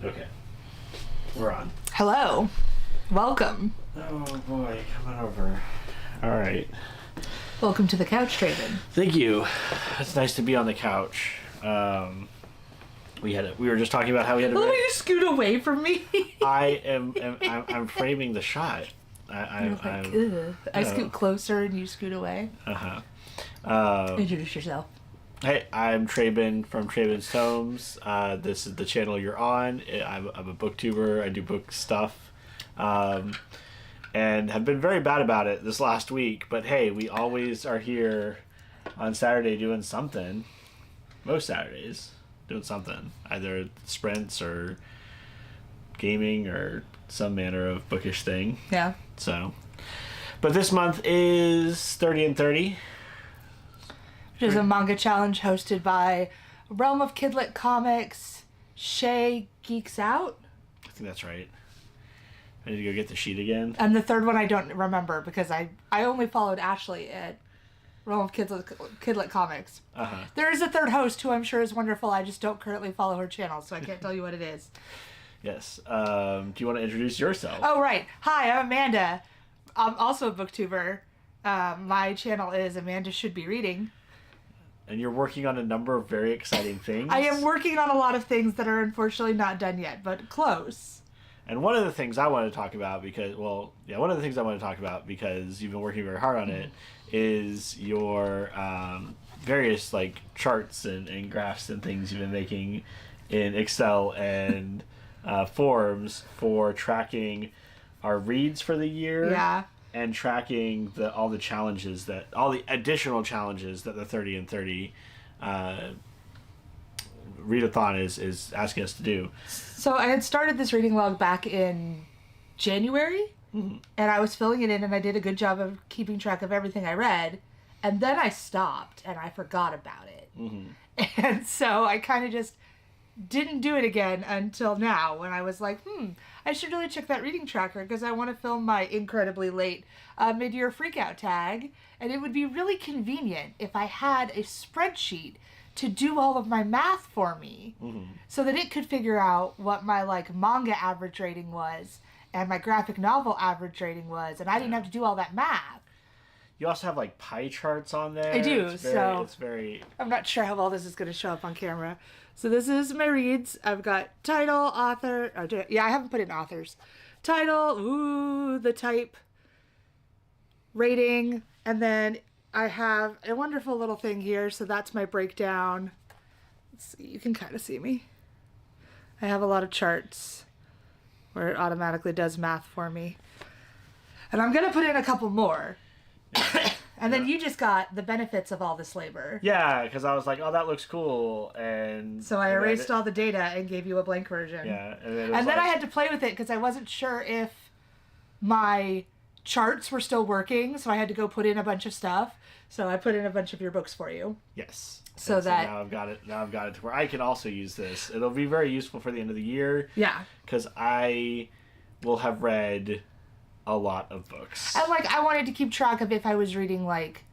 Okay. We're on. Hello. Welcome. Oh boy, come on over. Alright. Welcome to the couch, Traven. Thank you. It's nice to be on the couch. We were just talking about how we had Let me just scoot away from me. I'm framing the shot. I scoot closer and you scoot away. Introduce yourself. Hey, I'm Traben from Traben's Tomes. This is the channel you're on. I'm a booktuber. I do book stuff. And have been very bad about it this last week. But hey, we always are here on Saturday doing something. Most Saturdays doing something. Either sprints or gaming or some manner of bookish thing. Yeah. So, but this month is 30 and 30. Which is a manga challenge hosted by Realm of Kidlit Comics, Shay Geeks Out. I think that's right. I need to go get the sheet again. And the third one I don't remember because I only followed Ashley at Realm of Kidlit Comics. Uh-huh. There is a third host who I'm sure is wonderful. I just don't currently follow her channel, so I can't tell you what it is. Yes. Do you want to introduce yourself? Oh, right. Hi, I'm Amanda. I'm also a booktuber. My channel is Amanda Should Be Reading. And you're working on a number of very exciting things. I am working on a lot of things that are unfortunately not done yet, but close. And one of the things I want to talk about because you've been working very hard on it is your various like charts and graphs and things you've been making in Excel and forms for tracking our reads for the year. Yeah. And tracking all the additional challenges that the 30 and 30 readathon is asking us to do. So I had started this reading log back in January, and I was filling it in, and I did a good job of keeping track of everything I read, and then I stopped, and I forgot about it. And so I kind of just didn't do it again until now, when I was like, I should really check that reading tracker because I want to film my incredibly late mid-year freakout tag, and it would be really convenient if I had a spreadsheet to do all of my math for me so that it could figure out what my like manga average rating was and my graphic novel average rating was, and I didn't have to do all that math. You also have like pie charts on there. I do, it's very I'm not sure how well this is going to show up on camera. So this is my reads. I've got title, author. I haven't put in authors. Title, the type, rating, and then I have a wonderful little thing here. So that's my breakdown. Let's see, you can kind of see me. I have a lot of charts where it automatically does math for me. And I'm going to put in a couple more. And then you just got the benefits of all this labor. Yeah, because I was like, oh, that looks cool. And so I erased all the data and gave you a blank version. Yeah. And then I had to play with it because I wasn't sure if my charts were still working. So I had to go put in a bunch of stuff. So I put in a bunch of your books for you. Yes. So that now I've got it to where I can also use this. It'll be very useful for the end of the year. Yeah. Because I will have read a lot of books. And like I wanted to keep track of if I was reading like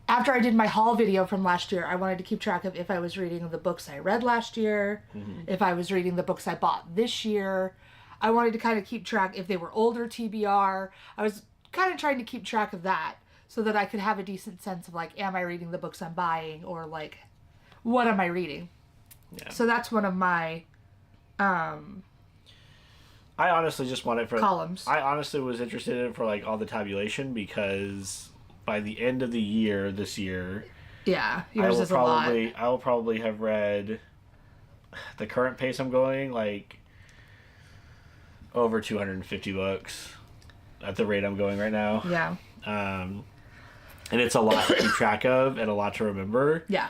after I did my haul video from last year, I wanted to keep track of if I was reading the books I read last year, if I was reading the books I bought this year. I wanted to kind of keep track if they were older TBR. I was kind of trying to keep track of that so that I could have a decent sense of like, am I reading the books I'm buying or like, what am I reading? Yeah. So that's one of my I honestly just want it for columns. I honestly was interested in it for like all the tabulation because by the end of the year this year, yeah, yours is a lot. I will probably have read the current pace I'm going like over 250 books at the rate I'm going right now. Yeah. And it's a lot to keep track of and a lot to remember. Yeah.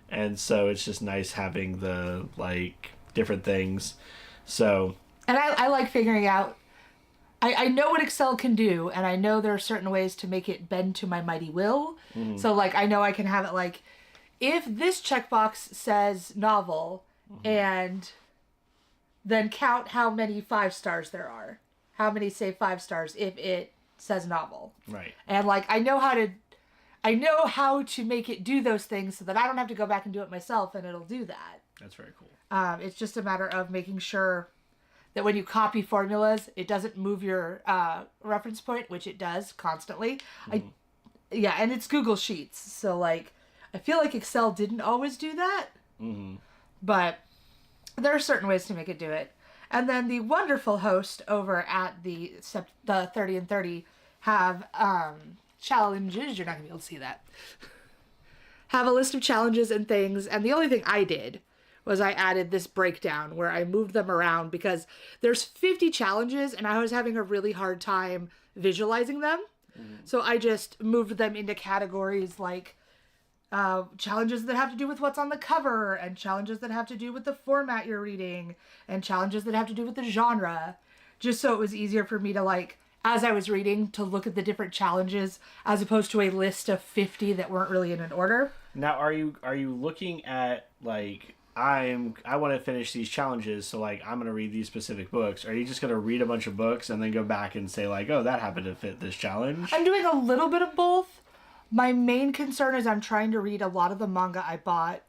And so it's just nice having the like different things. So. And I like figuring out, I know what Excel can do, and I know there are certain ways to make it bend to my mighty will. So, like, I know I can have it like, if this checkbox says novel, and then count how many 5 stars there are. How many say 5 stars if it says novel. Right. And, like, I know how to make it do those things so that I don't have to go back and do it myself, and it'll do that. That's very cool. It's just a matter of making sure that when you copy formulas, it doesn't move your reference point, which it does constantly. Yeah, and it's Google Sheets, so like I feel like Excel didn't always do that, but there are certain ways to make it do it. And then the wonderful host over at the 30 and 30 have challenges. You're not gonna be able to see that. Have a list of challenges and things, and the only thing I did was I added this breakdown where I moved them around because there's 50 challenges and I was having a really hard time visualizing them. So I just moved them into categories like challenges that have to do with what's on the cover, and challenges that have to do with the format you're reading, and challenges that have to do with the genre, just so it was easier for me to, like, as I was reading, to look at the different challenges as opposed to a list of 50 that weren't really in an order. Now, are you looking at, like, I want to finish these challenges, so like I'm going to read these specific books? Or are you just going to read a bunch of books and then go back and say like, oh, that happened to fit this challenge? I'm doing a little bit of both. My main concern is I'm trying to read a lot of the manga I bought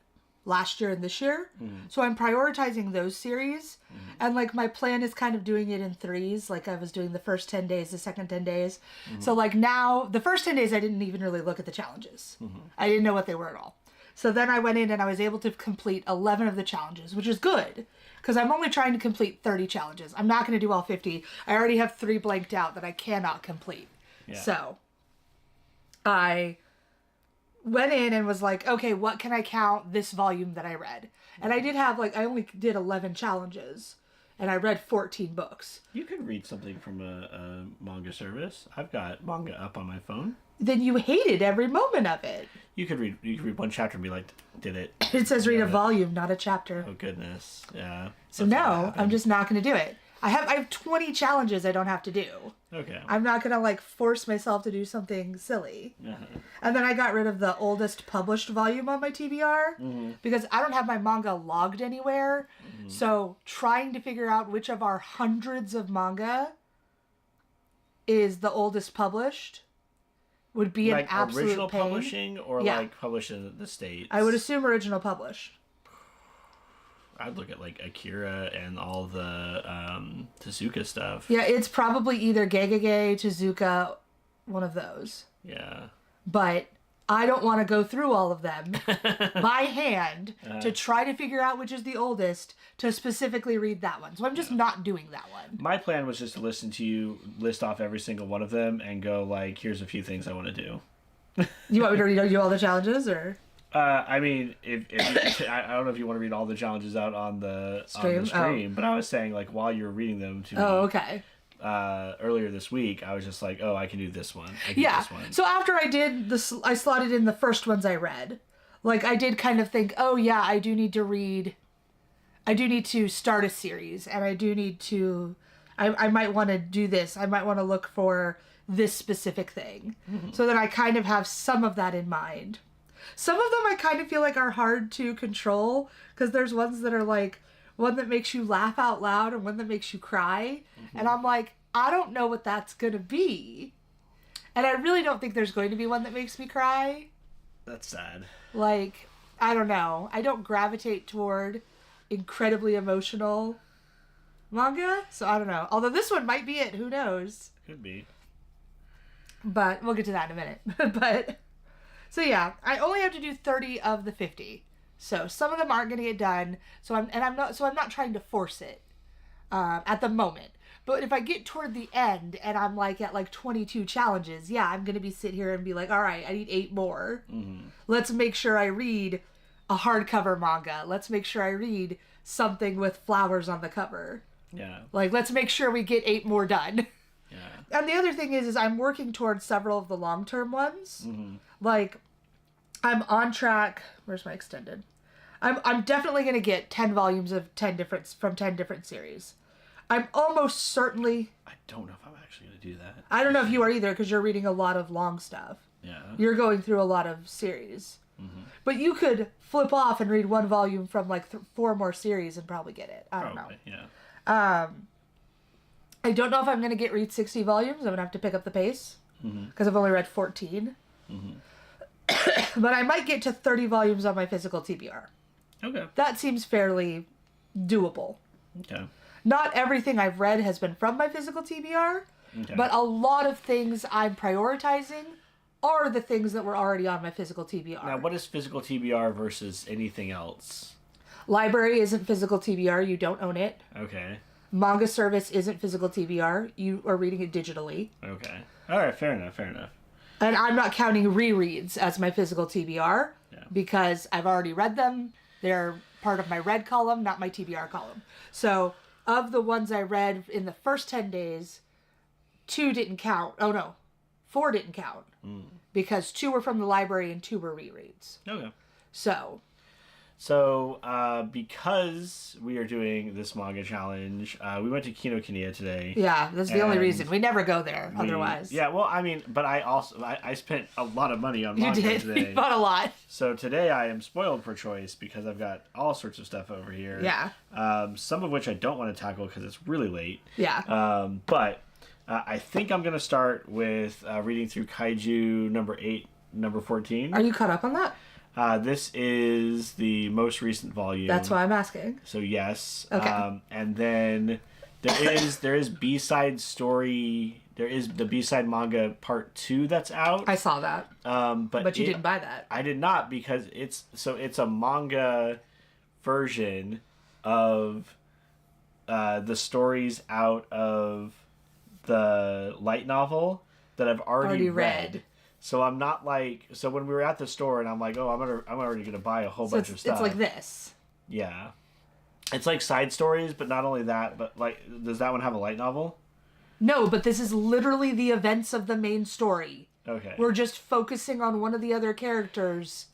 last year and this year. So I'm prioritizing those series. And like my plan is kind of doing it in threes. Like I was doing the first 10 days, the second 10 days. So like now, the first 10 days I didn't even really look at the challenges. I didn't know what they were at all. So then I went in and I was able to complete 11 of the challenges, which is good because I'm only trying to complete 30 challenges. I'm not going to do all 50. I already have 3 blanked out that I cannot complete. Yeah. So I went in and was like, okay, what can I count this volume that I read? And I did have like, I only did 11 challenges and I read 14 books. You could read something from a manga service. I've got manga up on my phone. Then you hated every moment of it. You could read one chapter and be like, did it? It says read a volume, not a chapter. Oh goodness. Yeah. So no, I'm just not going to do it. I have 20 challenges I don't have to do. Okay. I'm not going to like force myself to do something silly. And then I got rid of the oldest published volume on my TBR because I don't have my manga logged anywhere. So trying to figure out which of our hundreds of manga is the oldest published would be like an absolute original pain. Publishing or like published in the States? I would assume original published. I'd look at like Akira and all the Tezuka stuff. Yeah, it's probably either Gegege, Tezuka, one of those. Yeah. But I don't want to go through all of them by hand to try to figure out which is the oldest to specifically read that one. So I'm just not doing that one. My plan was just to listen to you list off every single one of them and go like, here's a few things I want to do. You want me to read you all the challenges or? I mean, if I don't know if you want to read all the challenges out on the stream, but I was saying like while you're reading them to me. Oh, okay. Earlier this week, I was just like, oh, I can do this one. This one. So after I did this, I slotted in the first ones I read. Like I did kind of think, oh yeah, I do need to start a series, and I do need to, I might want to do this. I might want to look for this specific thing. So then I kind of have some of that in mind. Some of them I kind of feel like are hard to control because there's ones that are like, one that makes you laugh out loud and one that makes you cry. And I'm like, I don't know what that's going to be. And I really don't think there's going to be one that makes me cry. That's sad. Like, I don't know. I don't gravitate toward incredibly emotional manga. So I don't know. Although this one might be it. Who knows? Could be. But we'll get to that in a minute. So yeah, I only have to do 30 of the 50. So some of them aren't going to get done. So I'm not trying to force it at the moment. But if I get toward the end and I'm like at like 22 challenges, yeah, I'm going to be sit here and be like, all right, I need 8 more. Let's make sure I read a hardcover manga. Let's make sure I read something with flowers on the cover. Yeah. Like, let's make sure we get 8 more done. Yeah. And the other thing is I'm working towards several of the long-term ones. Like, I'm on track. Where's my extended? I'm definitely going to get 10 volumes of 10 different series. I'm almost certainly... I don't know if I'm actually going to do that. I don't know if you are either, because you're reading a lot of long stuff. Yeah. You're going through a lot of series. But you could flip off and read one volume from like 4 more series and probably get it. I don't know. Yeah. I don't know if I'm going to read 60 volumes. I'm going to have to pick up the pace because I've only read 14. But I might get to 30 volumes on my physical TBR. Okay. That seems fairly doable. Okay. Not everything I've read has been from my physical TBR, Okay. but a lot of things I'm prioritizing are the things that were already on my physical TBR. Now, what is physical TBR versus anything else? Library isn't physical TBR, you don't own it. Okay. Manga service isn't physical TBR, you are reading it digitally. Okay. All right. Fair enough. Fair enough. And I'm not counting rereads as my physical TBR because I've already read them. They're part of my read column, not my TBR column. So, of the ones I read in the first 10 days, 2 didn't count. Oh, no. 4 didn't count. Because 2 were from the library and 2 were rereads. Okay. So, because we are doing this manga challenge, we went to Kinokuniya today. yeah, that's the only And reason. We never go there otherwise. Yeah, well, I mean, but I spent a lot of money on You manga did. today. You bought a lot. So today I am spoiled for choice because I've got all sorts of stuff over here. Yeah. Some of which I don't want to tackle because it's really late. Yeah. But I think I'm going to start with reading through Kaiju number 8, number 14. Are you caught up on that? This is the most recent volume. That's why I'm asking. So yes. Okay. And then there is B-side story. There is the B-side manga part 2 that's out. I saw that. But you didn't buy that. I did not because it's a manga version of the stories out of the light novel that I've already read. So I'm not like, so when we were at the store and I'm like, oh, I'm already gonna buy a whole bunch of stuff. It's like this. Yeah, it's like side stories, but not only that, but like, does that one have a light novel? No, but this is literally the events of the main story. Okay. We're just focusing on one of the other characters,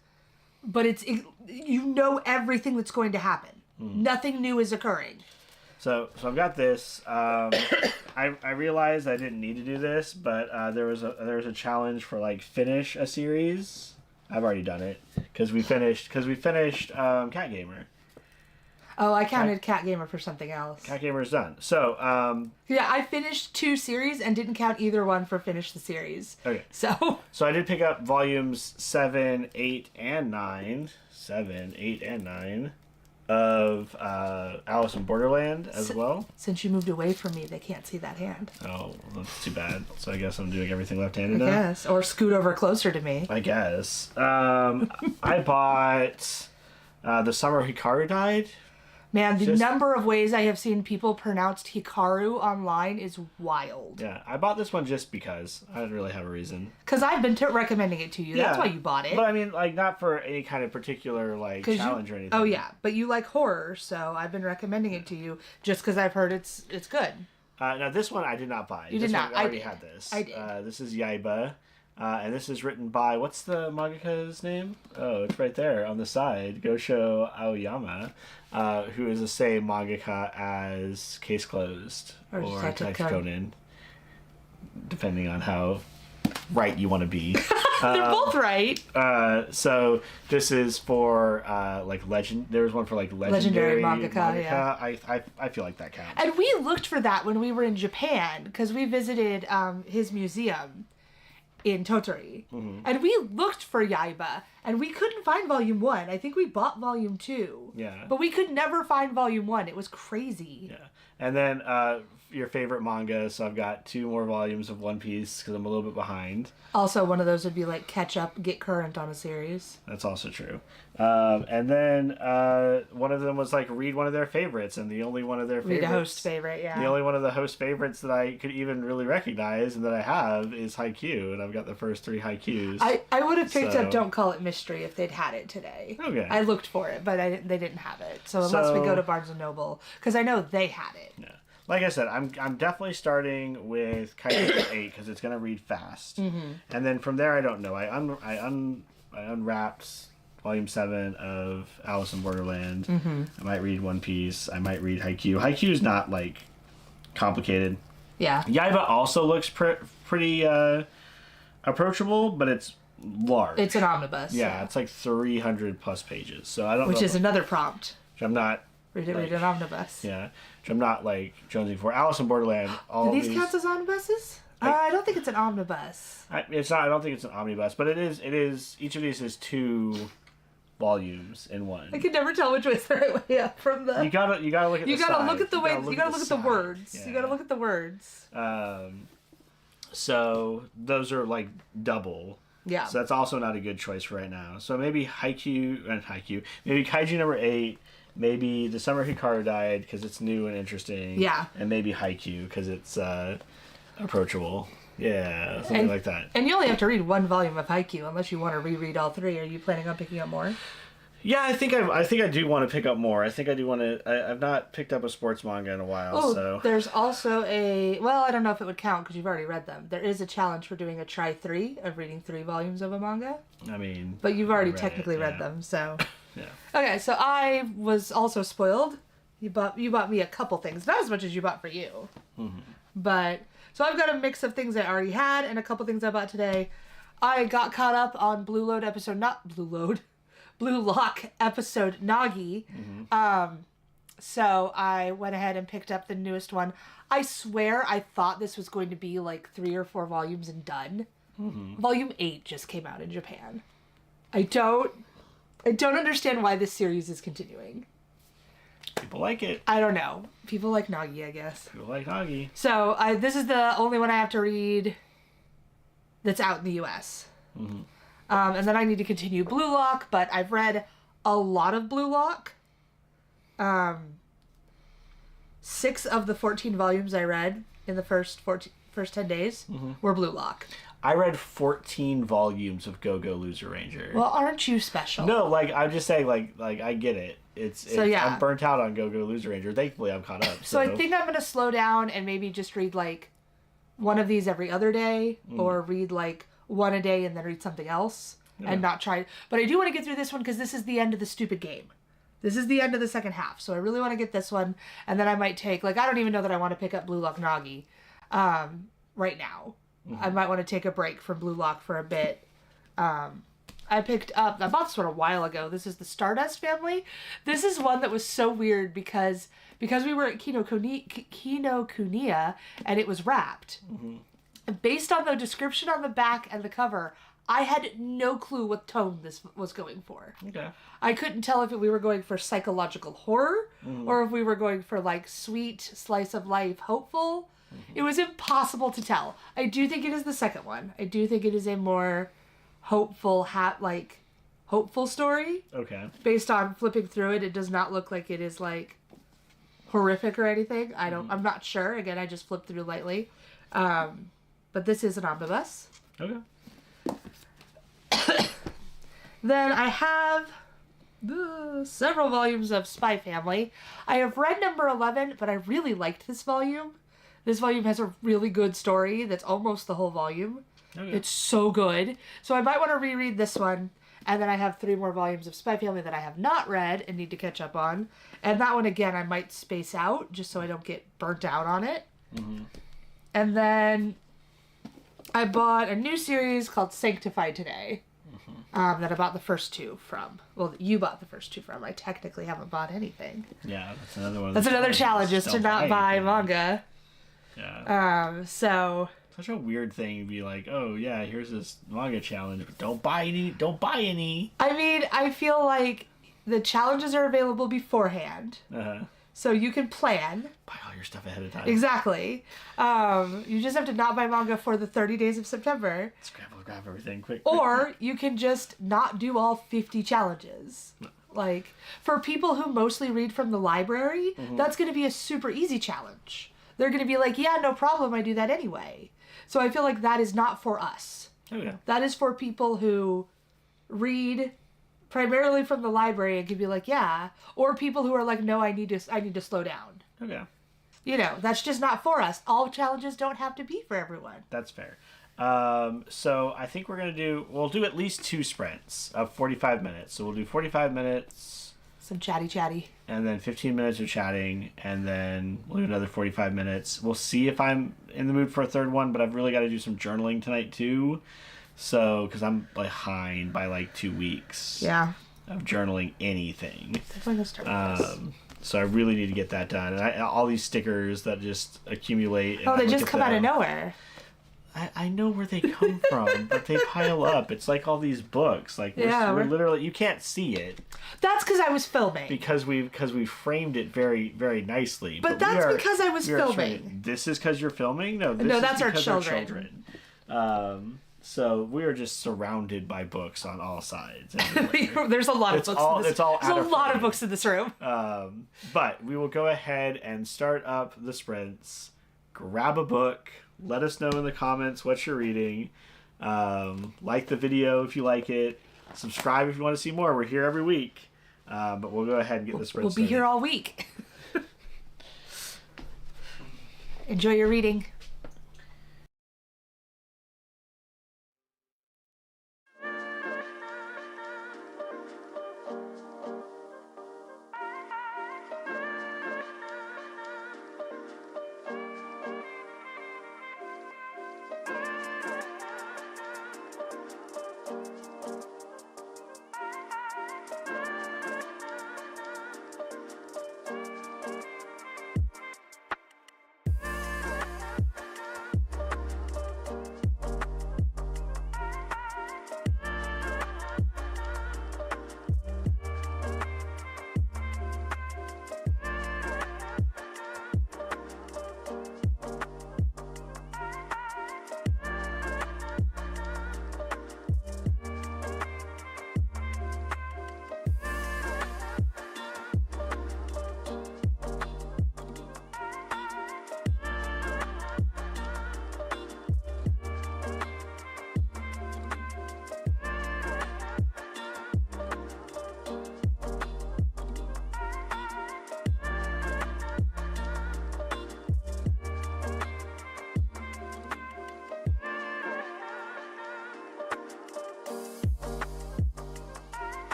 but you know everything that's going to happen. Nothing new is occurring. So I've got this. I realized I didn't need to do this, but there was a challenge for like finish a series. I've already done it because we finished Cat Gamer. Oh, I counted Cat Gamer for something else. Cat Gamer is done. So yeah, I finished 2 series and didn't count either one for finish the series. okay. So I did pick up volumes 7, 8, and 9. 7, 8, and 9 of Alice in Borderland as well. Since you moved away from me, they can't see that hand. Oh, that's too bad. So I guess I'm doing everything left-handed now. Yes, or scoot over closer to me. I guess. I bought The Summer Hikaru Died. Man, the number of ways I have seen people pronounced Hikaru online is wild. Yeah, I bought this one just because. I didn't really have a reason. Because I've been recommending it to you. That's why you bought it. But I mean, like, not for any kind of particular, like, challenge or anything. Oh, yeah. But you like horror, so I've been recommending it to you just because I've heard it's good. Now, this one I did not buy. You did not. I already had this. I did. This is Yaiba. And this is written by, what's the mangaka's name? Oh, it's right there on the side. Gosho Aoyama, who is the same mangaka as Case Closed or Detective Conan, depending on how right you want to be. They're both right. So this is for like legend. There's one for like legendary mangaka. Yeah. I feel like that counts. And we looked for that when we were in Japan because we visited his museum in Tottori. Mm-hmm. And we looked for Yaiba, and we couldn't find Volume 1. I think we bought Volume 2. Yeah. But we could never find Volume 1. It was crazy. Yeah. And then your favorite manga, so I've got 2 more volumes of One Piece, because I'm a little bit behind. Also, one of those would be like catch up, get current on a series. That's also true. And then one of them was like read one of their favorites, and the only one of their favorites... Read a host favorite, yeah. The only one of the host favorites that I could even really recognize and that I have is Haikyuu, and I've got the first 3 Haikyuus. I would have picked up Don't Call It Mystery if they'd had it today. Okay. I looked for it, but they didn't have it. So unless we go to Barnes & Noble, because I know they had it. Yeah. Like I said, I'm definitely starting with Kaiju 8 because it's gonna read fast, and then from there I don't know. I unwrapped Volume 7 of Alice in Borderland. I might read One Piece. I might read Haikyuu. Haikyuu's not like complicated. Yeah. Yaiba also looks pretty approachable, but it's large. It's an omnibus. Yeah, it's like 300 plus pages. So I don't. Which is another prompt. I'm not. Read an omnibus. Yeah, which I'm not like jonesing for. Alice in Borderland. Do these count as omnibuses? I don't think it's an omnibus. It's not. I don't think it's an omnibus, but it is. Each of these is 2 volumes in one. I can never tell which way's the right way up from the. You gotta look at. You the gotta sides. look at the way. You gotta look at the sides. words. Yeah. You gotta look at the words. So those are like double. Yeah. So that's also not a good choice for right now. So maybe maybe Kaiju number 8. Maybe The Summer Hikaru Died because it's new and interesting. Yeah. And maybe Haikyuu because it's approachable. Yeah, something like that. And you only have to read one volume of Haikyuu unless you want to reread all 3. Are you planning on picking up more? Yeah, I think I do want to pick up more. I think I do want to. I've not picked up a sports manga in a while. Oh, so there's also I don't know if it would count because you've already read them. There is a challenge for doing a try 3 of reading 3 volumes of a manga. I mean, but you've already technically read them, so. Yeah. Okay, so I was also spoiled. You bought me a couple things, not as much as you bought for you. Mm-hmm. But so I've got a mix of things I already had and a couple things I bought today. I got caught up on Blue Lock episode Nagi. Mm-hmm. So I went ahead and picked up the newest one. I swear I thought this was going to be like 3 or 4 volumes and done. Mm-hmm. Volume 8 just came out in Japan. I don't understand why this series is continuing. People like it. I don't know. People like Nagi, I guess. People like Nagi. So this is the only one I have to read that's out in the U.S. Mm-hmm. And then I need to continue Blue Lock, but I've read a lot of Blue Lock. 6 of the 14 volumes I read in the first 10 days were Blue Lock. I read 14 volumes of Go Go Loser Ranger. Well, aren't you special? No, like I'm just saying, like I get it. Yeah. I'm burnt out on Go Go Loser Ranger. Thankfully, I'm caught up. So I think I'm gonna slow down and maybe just read like one of these every other day, or read like one a day and then read something else, and not try. But I do want to get through this one because this is the end of the stupid game. This is the end of the second half, so I really want to get this one, and then I might take I don't even know that I want to pick up Blue Lock Nagi, right now. I might want to take a break from Blue Lock for a bit. I bought this one a while ago. This is the Stardust Family. This is one that was so weird because we were at Kinokuniya and it was wrapped. Mm-hmm. Based on the description on the back and the cover, I had no clue what tone this was going for. Okay. I couldn't tell if we were going for psychological horror or if we were going for like sweet slice of life hopeful. It was impossible to tell. I do think it is the second one. I do think it is a more hopeful story. Okay. Based on flipping through it, it does not look like it is like horrific or anything. I'm not sure. Again, I just flipped through lightly. But this is an omnibus. Okay. Then I have several volumes of Spy Family. I have read number 11, but I really liked this volume. This volume has a really good story that's almost the whole volume. Okay. It's so good. So I might want to reread this one. And then I have 3 more volumes of Spy Family that I have not read and need to catch up on. And that one, again, I might space out just so I don't get burnt out on it. Mm-hmm. And then I bought a new series called Sanctified today. That I bought the first 2 from. Well, you bought the first 2 from. I technically haven't bought anything. Yeah, that's another one. That's another challenge, is to not buy manga. Yeah. So. Such a weird thing to be like, oh yeah, here's this manga challenge, but don't buy any. I mean, I feel like the challenges are available beforehand. So you can plan. Buy all your stuff ahead of time. Exactly. You just have to not buy manga for the 30 days of September. Grab everything quick. Or you can just not do all 50 challenges. Like, for people who mostly read from the library, that's going to be a super easy challenge. They're going to be like, yeah, no problem, I do that anyway. So I feel like that is not for us. Okay. That is for people who read primarily from the library and can be like, yeah. Or people who are like, no, I need to slow down. Okay. You know, that's just not for us. All challenges don't have to be for everyone. That's fair. So I think we'll do at least 2 sprints of 45 minutes. So we'll do 45 minutes. Some chatty. And then 15 minutes of chatting. And then we'll do another 45 minutes. We'll see if I'm in the mood for a third one, but I've really got to do some journaling tonight too. So, because I'm behind by like 2 weeks. Yeah. Of journaling anything. Definitely gonna start with this. So I really need to get that done. And all these stickers that just accumulate. And they just come out of nowhere. I know where they come from, but they pile up. It's like all these books. Like we're literally, you can't see it. That's because I was filming. Because we framed it very, very nicely. But that's because I was filming. This is because you're filming? No, that's our children. So we are just surrounded by books on all sides. There's a lot of books. There's a lot of books in this room. But we will go ahead and start up the sprints. Grab a book. Let us know in the comments what you're reading. Like the video if you like it. Subscribe if you want to see more. We're here every week. But we'll go ahead and get the sprints. We'll be here all week. Enjoy your reading.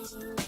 Thank you.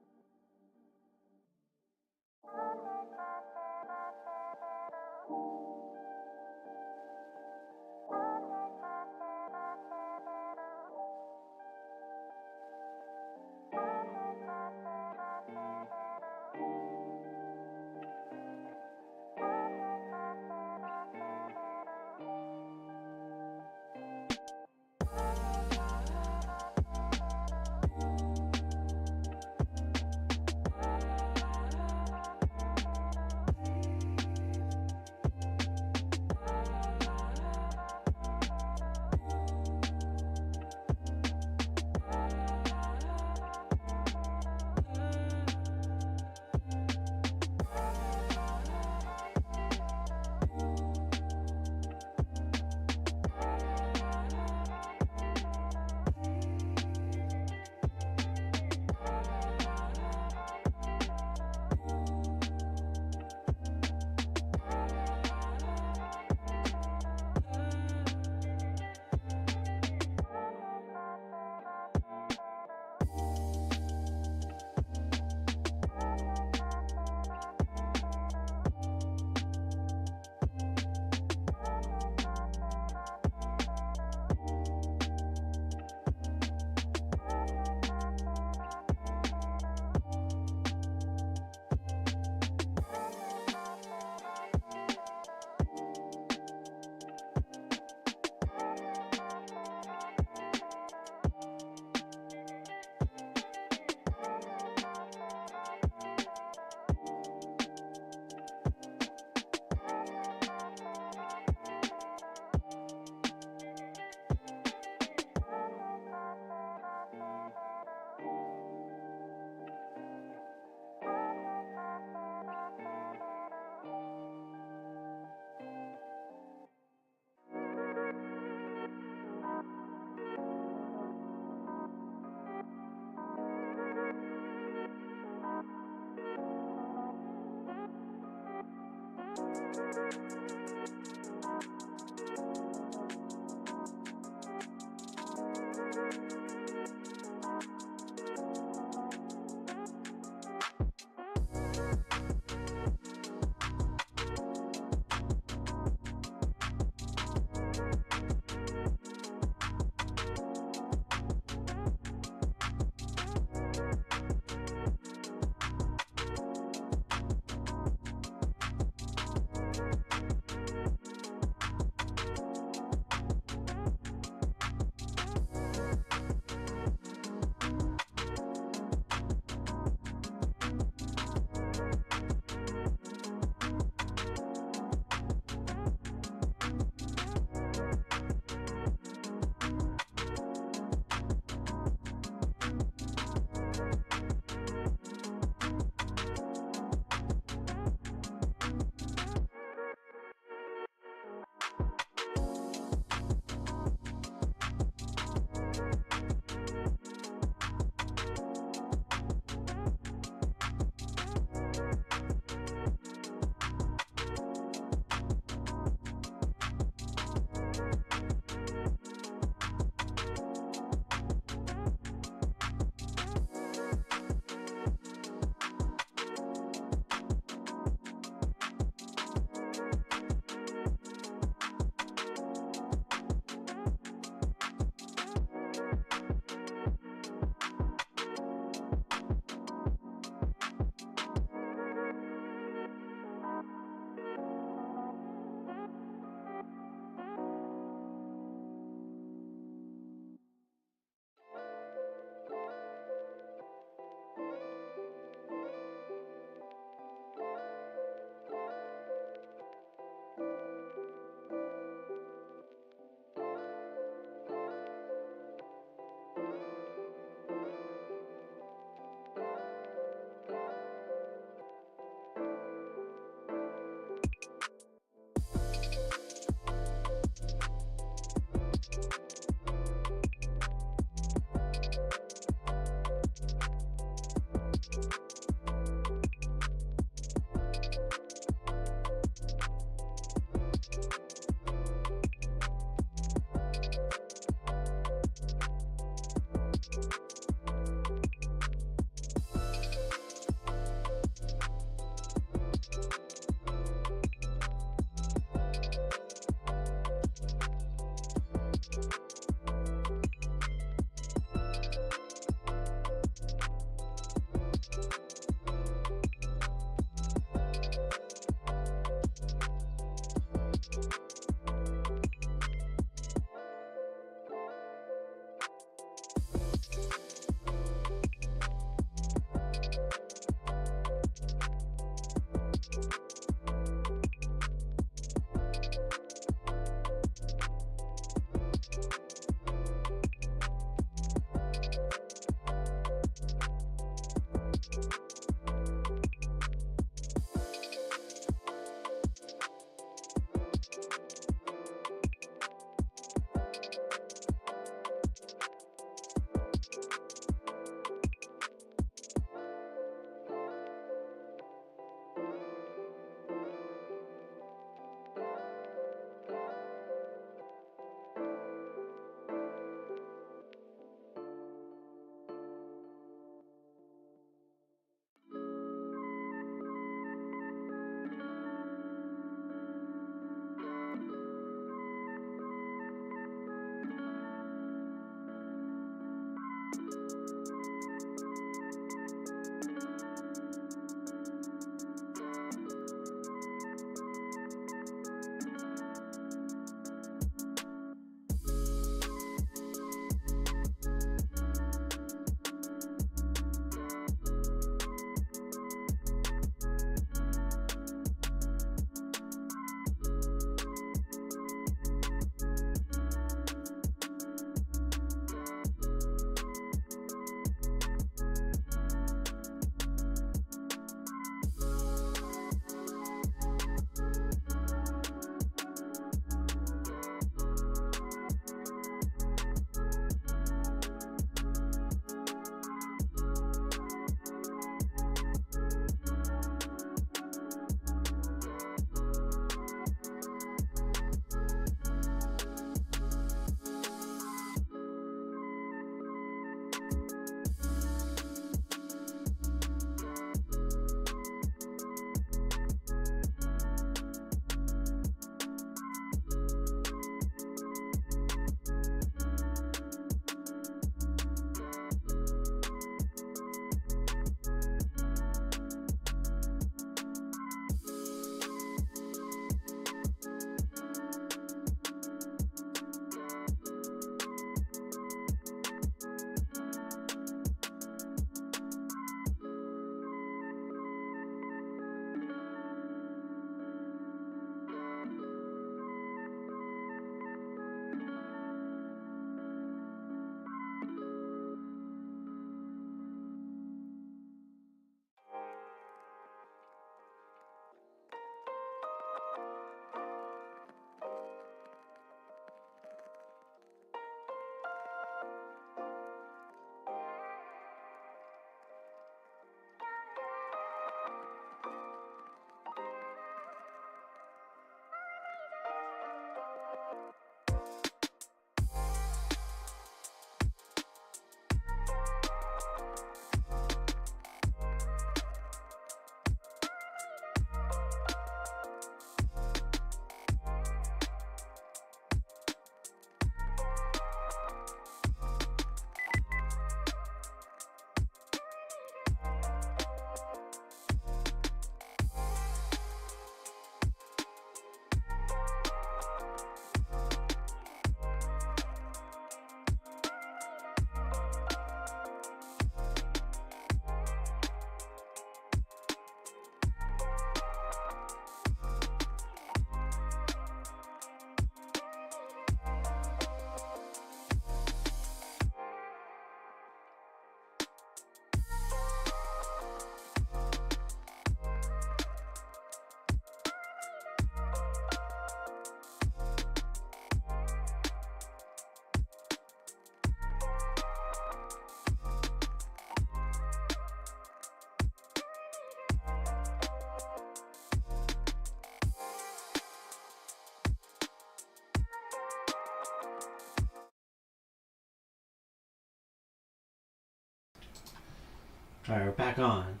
All right, we're back on.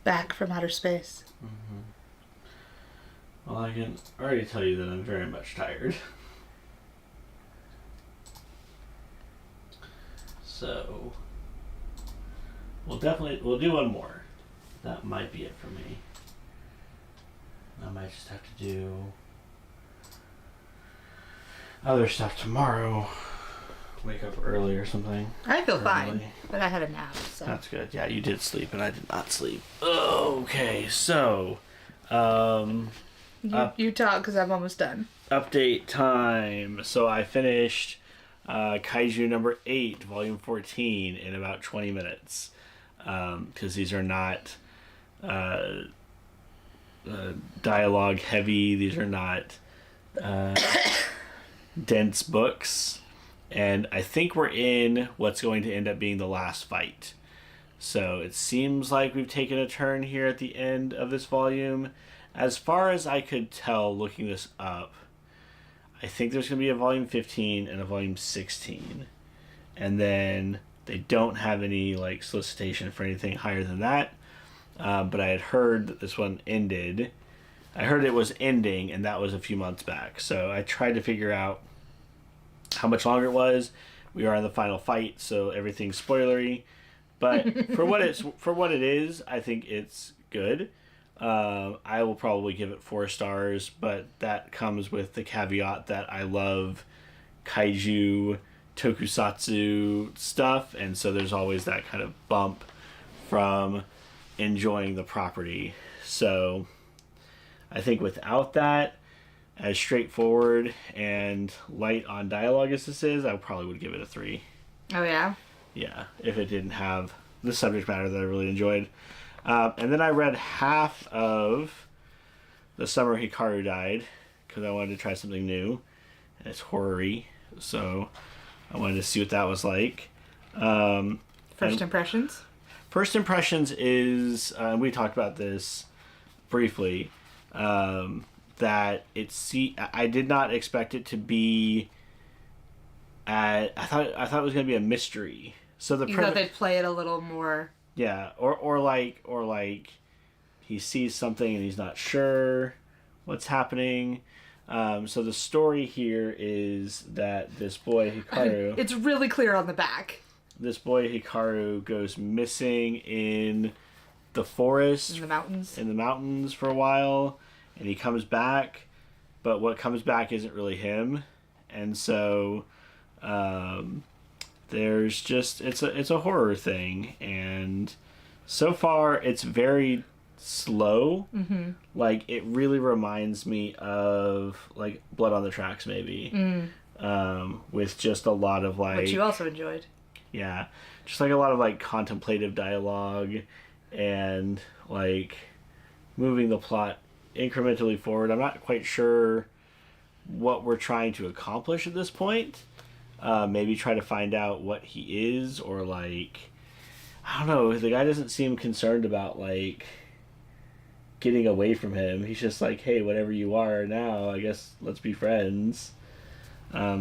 Back from outer space. Well, I can already tell you that I'm very much tired. So, we'll do one more. That might be it for me. I might just have to do other stuff tomorrow. Wake up early or something. I feel fine, but I had a nap, so. That's good. Yeah, you did sleep, and I did not sleep. Okay, so, you talk, because I'm almost done. update time. So I finished Kaiju number 8, volume 14, in about 20 minutes. Because these are not dialogue heavy. These are not dense books. And I think we're in what's going to end up being the last fight. So it seems like we've taken a turn here at the end of this volume. As far as I could tell looking this up, I think there's going to be a volume 15 and a volume 16. And then they don't have any like solicitation for anything higher than that. But I had heard that this one ended. I heard it was ending, and that was a few months back. So I tried to figure out how much longer it was. We are in the final fight, so everything's spoilery. But for what it is, I think it's good. I will probably give it 4 stars, but that comes with the caveat that I love kaiju tokusatsu stuff, and so there's always that kind of bump from enjoying the property. So I think without that, as straightforward and light on dialogue as this is, I probably would give it a 3. Oh, yeah? Yeah, if it didn't have the subject matter that I really enjoyed. And then I read half of The Summer Hikaru Died, because I wanted to try something new. And it's horror-y, so I wanted to see what that was like. First impressions? First impressions is, we talked about this briefly, that I did not expect it to be I thought it was going to be a mystery. So You thought they'd play it a little more. Yeah, or like he sees something and he's not sure what's happening. So the story here is that this boy Hikaru, It's really clear on the back. this boy Hikaru goes missing in the forest, In the mountains. For a while, and he comes back, but what comes back isn't really him, and so there's just it's a horror thing, and so far it's very slow. Mm-hmm. Like it really reminds me of like Blood on the Tracks, maybe, with just a lot of like, which you also enjoyed. yeah, just like a lot of like contemplative dialogue and like moving the plot incrementally forward. I'm not quite sure what we're trying to accomplish at this point. Maybe try to find out what he is, or like, I don't know, the guy doesn't seem concerned about like getting away from him. He's just like, hey, whatever you are now, I guess let's be friends.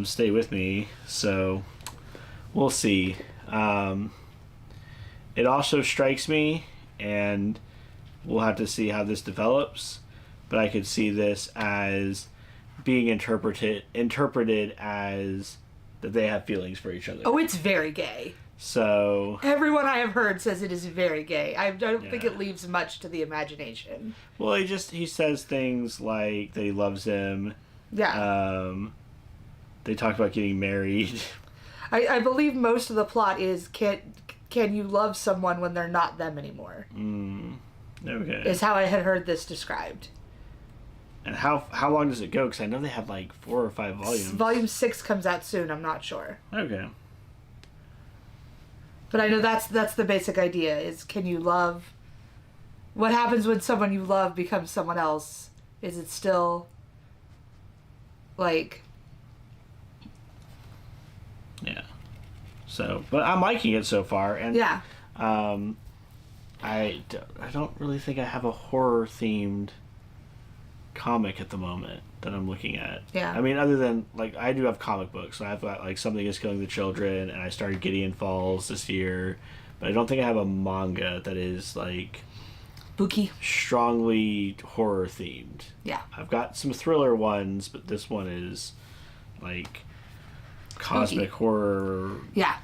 Stay with me. So we'll see. It also strikes me, and we'll have to see how this develops, but I could see this as being interpreted as that they have feelings for each other. Oh, it's very gay. So Everyone I have heard says it is very gay. I don't think Yeah. it leaves much to the imagination. well, he says things like that he loves him. Yeah. They talk about getting married. I believe most of the plot is can you love someone when they're not them anymore? Okay. Is how I had heard this described. And how long does it go? Because I know they have like 4 or 5 volumes. Volume 6 comes out soon. I'm not sure, Okay. but I know that's the basic idea. Is can you love? What happens when someone you love becomes someone else? Is it still like? Yeah. So, but I'm liking it so far, and Yeah. I don't really think I have a horror themed comic at the moment that I'm looking at. Yeah. I mean, other than like I do have comic books. So I've got like Something Is Killing the Children, and I started Gideon Falls this year, but I don't think I have a manga that is like Buki. strongly horror themed. Yeah. I've got some thriller ones, but this one is like cosmic horror, Yeah.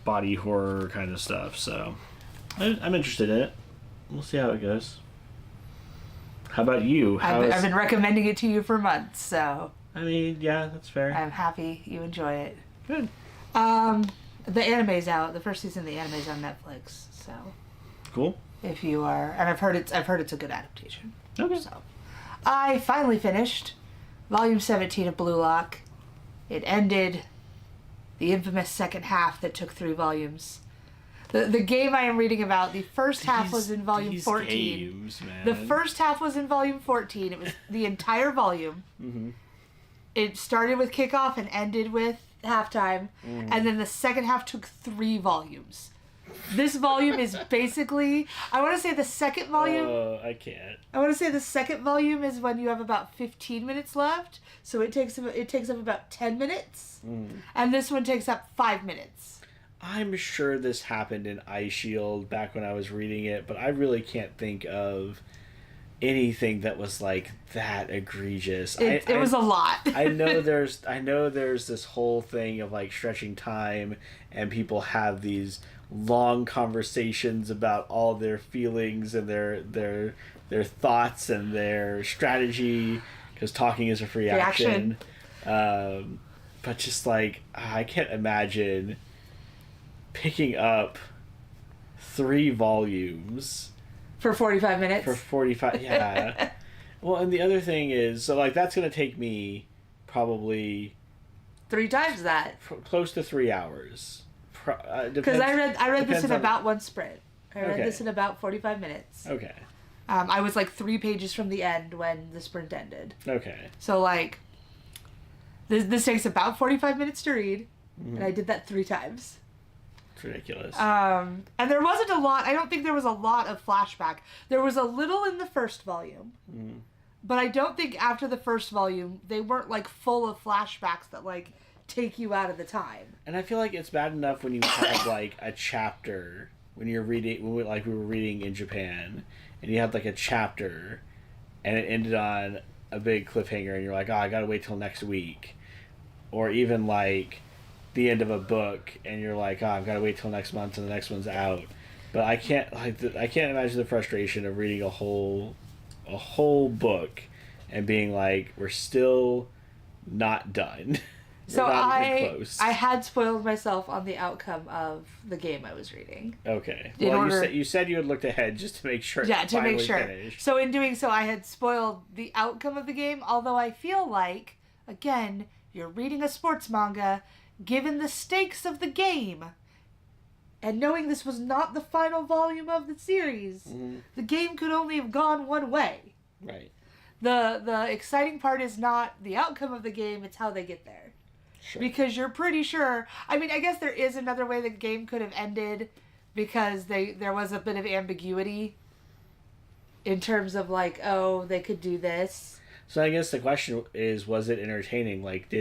body horror kind of stuff. So I'm interested in it. We'll see how it goes. How about you? I've been recommending it to you for months, so I mean, yeah, that's fair. I'm happy you enjoy it. Good. The anime's out. The first season of the anime's on Netflix. So Cool. if you are, and I've heard it's a good adaptation. Okay. So I finally finished volume 17 of Blue Lock. It ended the infamous second half that took 3 volumes. The game I am reading about, the first half was in volume 14. Games, man. The first half was in volume 14. It was the entire volume. Mm-hmm. It started with kickoff and ended with halftime. And then the second half took 3 volumes. This volume is basically, I want to say the second volume. I can't. I want to say the second volume is when you have about 15 minutes left. So it takes up about 10 minutes. And this one takes up 5 minutes. I'm sure this happened in Ice Shield back when I was reading it, but I really can't think of anything that was like that egregious. It was a lot. I know there's this whole thing of like stretching time, and people have these long conversations about all their feelings and their thoughts and their strategy, because talking is a free action. But just like, I can't imagine picking up 3 volumes For 45 minutes? for 45. Yeah. Well, and the other thing is, so like that's going to take me probably 3 times that. close to 3 hours. Because I read this in on- about one sprint. I read Okay. this in about 45 minutes. Okay. I was like 3 pages from the end when the sprint ended. Okay. So like, this takes about 45 minutes to read, and I did that 3 times. It's ridiculous. And there wasn't a lot. I don't think there was a lot of flashback. There was a little in the first volume, but I don't think after the first volume they weren't like full of flashbacks that like take you out of the time. And I feel like it's bad enough when you have like a chapter when you're reading, we were reading in Japan, and you had like a chapter, and it ended on a big cliffhanger, and you're like, oh, I gotta wait till next week, or even like the end of a book, and you're like, oh, I've gotta wait till next month, and the next one's out. But I can't imagine the frustration of reading a whole book and being like, we're still not done. So We're not even close. I had spoiled myself on the outcome of the game I was reading. Okay. In Well, order- you said you had looked ahead just to make sure. Yeah, it to make finally sure. finished. So in doing so, I had spoiled the outcome of the game, although I feel like, again, you're reading a sports manga, given the stakes of the game, and knowing this was not the final volume of the series, the game could only have gone one way. Right. The exciting part is not the outcome of the game, it's how they get there. Sure. Because you're pretty sure, I mean, I guess there is another way the game could have ended, because there was a bit of ambiguity in terms of like, oh, they could do this. So I guess the question is, was it entertaining? Like,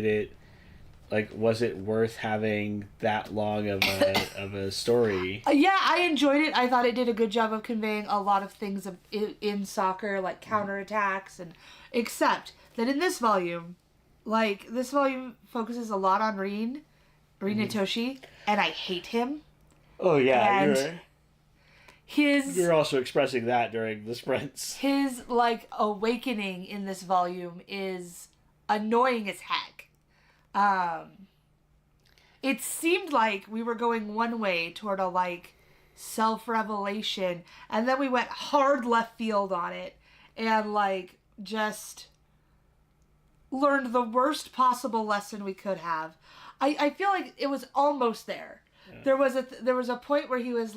was it worth having that long of a story? Yeah, I enjoyed it. I thought it did a good job of conveying a lot of things in soccer, like counterattacks, and except that in this volume, this volume focuses a lot on Rin Itoshi, and I hate him. Oh yeah, And you're also expressing that during the sprints. His awakening in this volume is annoying as heck. It seemed like we were going one way toward a self-revelation, and then we went hard left field on it, and just learned the worst possible lesson we could have. I feel like it was almost there. Yeah. There was a point where he was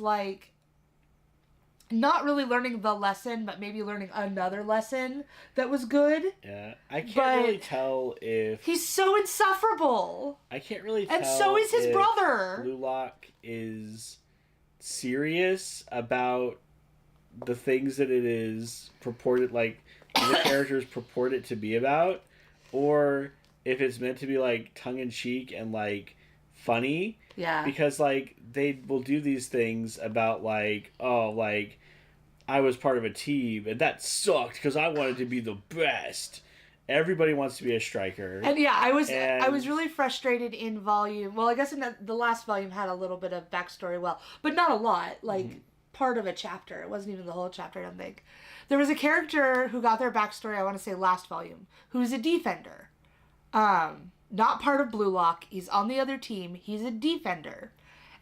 not really learning the lesson, but maybe learning another lesson that was good. Yeah, I can't really tell if he's so insufferable. I can't really tell. And so is his brother. Blue Lock is serious about the things that it is purported, the characters purport it to be about, or if it's meant to be tongue in cheek and funny. Yeah. Because, like, they will do these things about, like, oh, like, I was part of a team, and that sucked because I wanted to be the best. Everybody wants to be a striker. And yeah, I was really frustrated in volume. Well, I guess in the last volume had a little bit of backstory, but not a lot. Like part of a chapter. It wasn't even the whole chapter, I don't think. There was a character who got their backstory, I want to say last volume, who's a defender. Not part of Blue Lock. He's on the other team. He's a defender.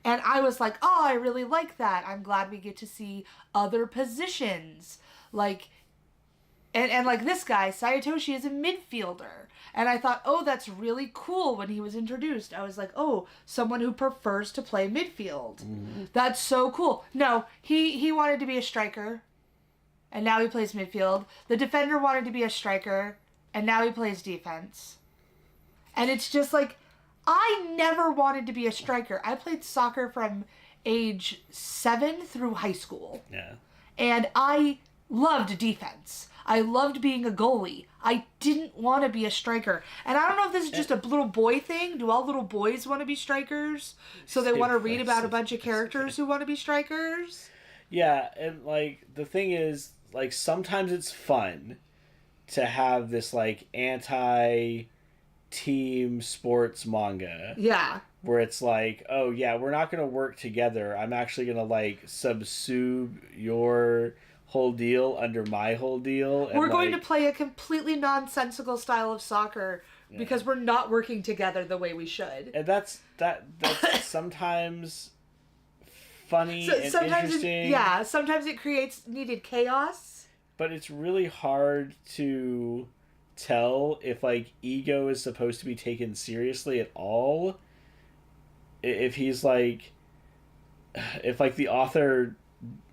And I was like, oh, I really like that. I'm glad we get to see other positions. Like, and like this guy, Sayatoshi, is a midfielder. And I thought, oh, that's really cool when he was introduced. I was like, oh, someone who prefers to play midfield. That's so cool. No, he wanted to be a striker. And now he plays midfield. The defender wanted to be a striker. And now he plays defense. And it's just like, I never wanted to be a striker. I played soccer from age 7 through high school. Yeah. And I loved defense. I loved being a goalie. I didn't want to be a striker. And I don't know if this is just a little boy thing. Do all little boys want to be strikers? So they want to read about a bunch of characters who want to be strikers? Yeah, and, like, the thing is, like, sometimes it's fun to have this, like, anti-team sports manga. Yeah. Where it's like, oh, yeah, we're not going to work together. I'm actually going to, like, subsube your whole deal under my whole deal. And we're going to play a completely nonsensical style of soccer because we're not working together the way we should. And that's sometimes funny and interesting. Sometimes it creates needed chaos. But it's really hard to tell if, like, ego is supposed to be taken seriously at all. If he's like, if, like, the author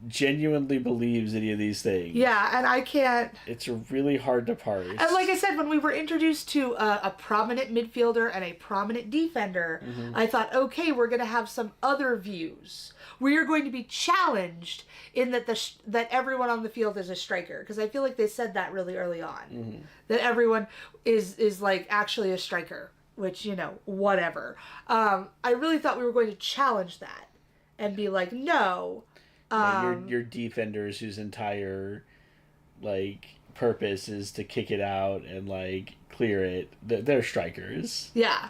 genuinely believes any of these things. Yeah, and I can't... It's really hard to parse. And like I said, when we were introduced to a prominent midfielder and a prominent defender, I thought, okay, we're going to have some other views. We are going to be challenged in that that everyone on the field is a striker. Because I feel like they said that really early on. That everyone is like actually a striker. Which, you know, whatever. I really thought we were going to challenge that. And be like, no... your defenders whose entire, like, purpose is to kick it out and, like, clear it. They're strikers. Yeah.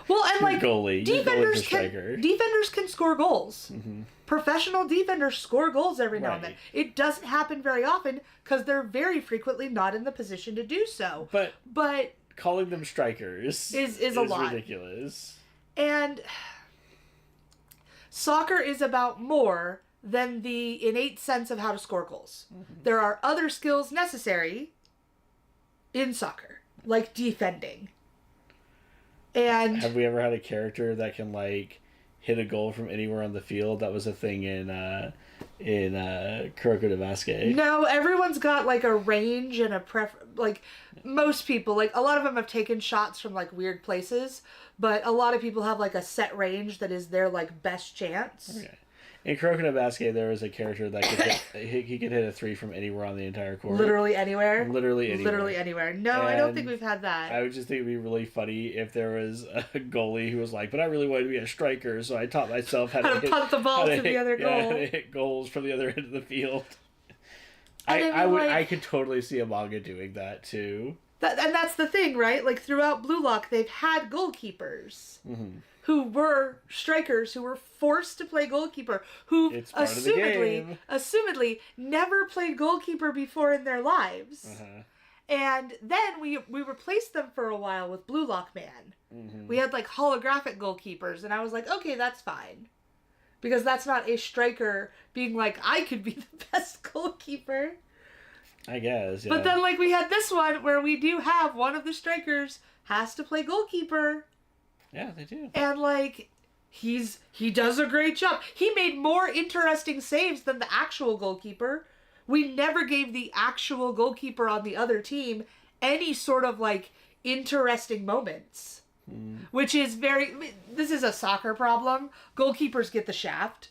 Well, and like goalie. Defenders can score goals. Professional defenders score goals every now and then. It doesn't happen very often because they're very frequently not in the position to do so. But calling them strikers is a lot. Ridiculous. And soccer is about more than the innate sense of how to score goals. There are other skills necessary in soccer, like defending. And have we ever had a character that can, like, hit a goal from anywhere on the field? That was a thing in Kuroko no Basuke. No, everyone's got, like, a range and a like, most people, like, a lot of them have taken shots from, like, weird places, but a lot of people have, like, a set range that is their, like, best chance. Okay. In Kuroko no Basuke, there was a character that could he could hit a 3 from anywhere on the entire court. Literally anywhere? Literally anywhere. Literally anywhere. No, I don't think we've had that. I would just think it would be really funny if there was a goalie who was like, but I really wanted to be a striker, so I taught myself how to punt the ball to the other goal. Yeah, how to hit goals from the other end of the field. I could totally see a manga doing that, too. And that's the thing, right? Like, throughout Blue Lock, they've had goalkeepers who were strikers, who were forced to play goalkeeper, who assumedly never played goalkeeper before in their lives. And then we replaced them for a while with Blue Lock Man. We had, like, holographic goalkeepers, and I was like, okay, that's fine. Because that's not a striker being like, I could be the best goalkeeper. I guess, yeah. But then, like, we had this one where we do have one of the strikers has to play goalkeeper. Yeah, they do. And, like, he does a great job. He made more interesting saves than the actual goalkeeper. We never gave the actual goalkeeper on the other team any sort of, like, interesting moments. Which is this is a soccer problem. Goalkeepers get the shaft.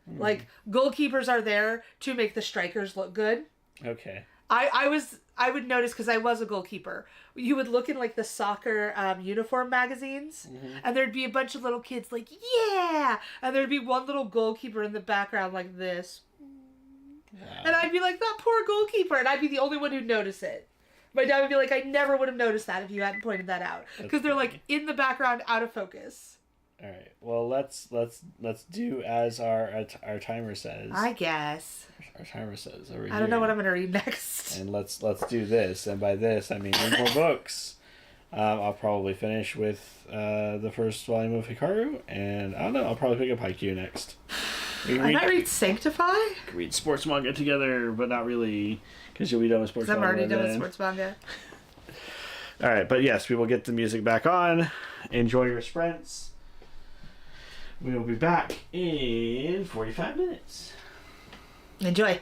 Like, goalkeepers are there to make the strikers look good. Okay. I would notice because I was a goalkeeper. You would look in like the soccer uniform magazines, and there'd be a bunch of little kids like yeah, and there'd be one little goalkeeper in the background like this, and I'd be like that poor goalkeeper, and I'd be the only one who'd notice it. My dad would be like, I never would have noticed that if you hadn't pointed that out, because they're like in the background, out of focus. All right. Well, let's do as our timer says. I guess. Our timer says over here. I don't know what I'm gonna read next. And let's do this, and by this I mean read more books. I'll probably finish with the first volume of Hikaru, and I don't know. I'll probably pick up Haikyuu next. I might read Sanctify. Read sports manga together, but not really, because you'll be done with sports manga. I'm already done with sports manga. All right, but yes, we will get the music back on. Enjoy your sprints. We will be back in 45 minutes. Enjoy.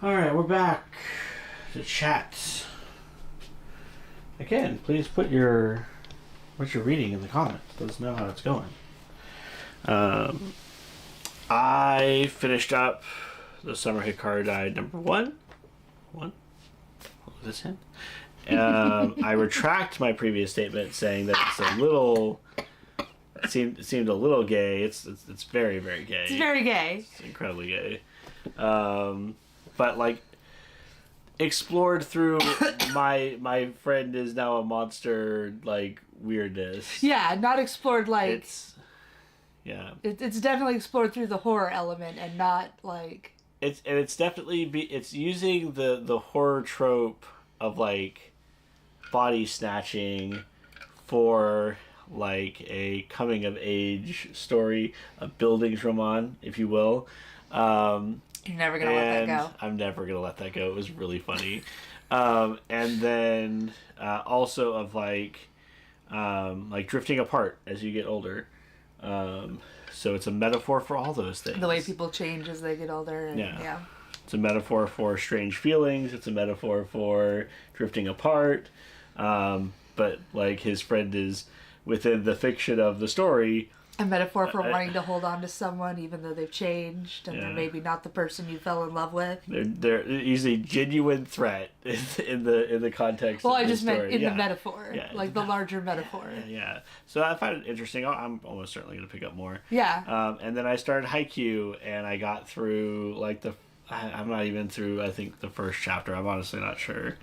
All right, we're back to chat. Again, please put what you're reading in the comments. Let us know how it's going. I finished up the Summer Hikaru Died #1. What was this hint? I retract my previous statement saying that it's a little. It seemed a little gay. It's very, very gay. It's very gay. It's incredibly gay. But like explored through my friend is now a monster like weirdness. Yeah, not explored like It's it's definitely explored through the horror element and not like it's definitely it's using the horror trope of like body snatching for like a coming of age story, a buildings if you will. you're never gonna let that go. I'm never gonna let that go. It was really funny. And then also of like drifting apart as you get older. So it's a metaphor for all those things. The way people change as they get older. And, Yeah. yeah. It's a metaphor for strange feelings. It's a metaphor for drifting apart. But like his friend is within the fiction of the story. A metaphor for wanting to hold on to someone even though they've changed and they're maybe not the person you fell in love with. He's a genuine threat in the context. Well, of I just story. meant in the metaphor, like the larger metaphor. Yeah. So I find it interesting. I'm almost certainly going to pick up more. Yeah. And then I started Haikyuu, and I got through like I'm not even through. I think the first chapter. I'm honestly not sure.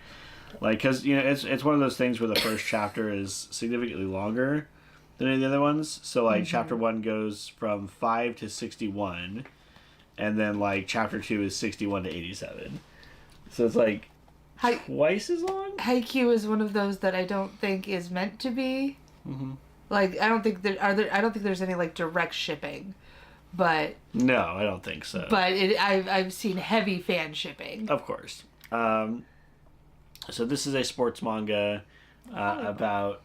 Like, cause it's one of those things where the first chapter is significantly longer than any of the other ones. So like chapter 1 goes from 5 to 61, and then like chapter 2 is 61 to 87. So it's like twice as long. Haikyuu is one of those that I don't think is meant to be. Mm-hmm. Like I don't think I don't think there's any like direct shipping, but no, I don't think so. But I've seen heavy fan shipping. Of course. So this is a sports manga about